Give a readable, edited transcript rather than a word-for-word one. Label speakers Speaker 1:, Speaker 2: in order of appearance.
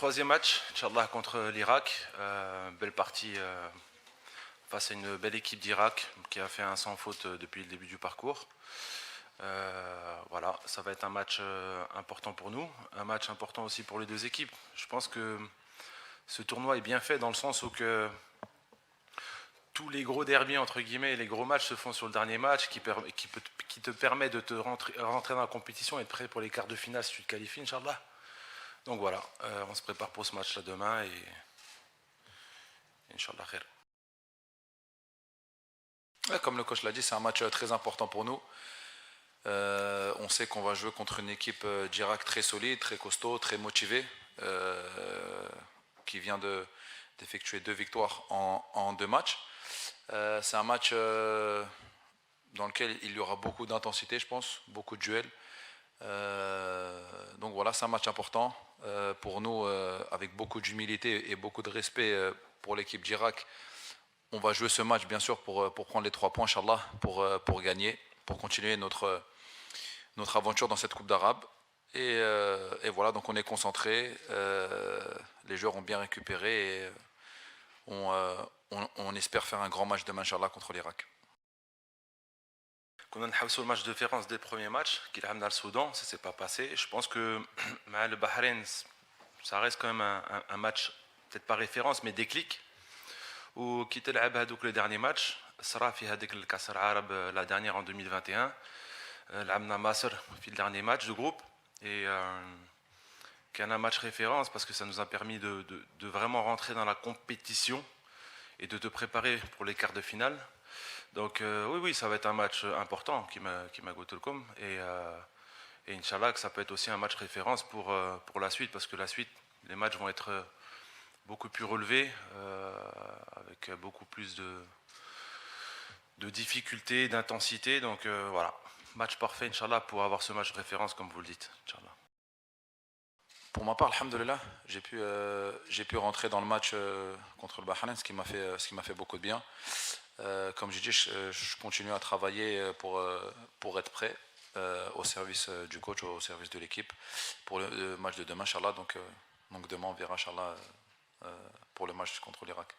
Speaker 1: troisième match, Inch'Allah, contre l'Irak. Belle partie face à une belle équipe d'Irak qui a fait un sans faute depuis le début du parcours. Voilà, ça va être un match important pour nous, un match important aussi pour les deux équipes. Je pense que ce tournoi est bien fait dans le sens où que tous les gros derbys, entre guillemets, les gros matchs se font sur le dernier match qui te permet de te rentrer dans la compétition et être prêt pour les quarts de finale si tu te qualifies, Inch'Allah. Donc voilà, on se prépare pour ce match-là demain et Inch'Allah khair.
Speaker 2: Comme le coach l'a dit, c'est un match très important pour nous. On sait qu'on va jouer contre une équipe d'Irak très solide, très costaud, très motivée, qui vient d'effectuer 2 victoires en 2 matchs. C'est un match dans lequel il y aura beaucoup d'intensité, je pense, beaucoup de duels. Donc voilà, c'est un match important pour nous, avec beaucoup d'humilité et beaucoup de respect pour l'équipe d'Irak. On va jouer ce match bien sûr pour prendre les 3 points, Inch'Allah, pour gagner, pour continuer notre aventure dans cette Coupe d'Arabe. Et voilà, donc on est concentré, les joueurs ont bien récupéré et on espère faire un grand match demain, Inch'Allah, contre l'Irak.
Speaker 1: On a le match de référence dès le premier match, qu'il a amené le Soudan, ça ne s'est pas passé. Je pense que le Bahreïn, ça reste quand même un match, peut-être pas référence, mais déclic. Ou qui تلعب هذوك le dernier match صرا في هذيك الكاس العرب la dernière en 2021 لعبنا مصر في le dernier match de groupe et qui est un match référence parce que ça nous a permis de vraiment rentrer dans la compétition et de te préparer pour les quarts de finale. Donc oui, ça va être un match important qui m'a Gotulkom et Inch'Allah que ça peut être aussi un match référence pour la suite parce que la suite, les matchs vont être beaucoup plus relevés, avec beaucoup plus de difficultés, d'intensité. Donc voilà, match parfait, Inch'Allah, pour avoir ce match de référence, comme vous le dites, Inch'Allah.
Speaker 2: Pour ma part, alhamdoulilah, j'ai pu rentrer dans le match contre le Bahreïn, ce qui m'a fait beaucoup de bien. Comme j'ai dit, je continue à travailler pour être prêt au service du coach, au service de l'équipe, pour le match de demain, Inch'Allah. Donc demain, on verra, Inch'Allah, pour le match contre l'Irak.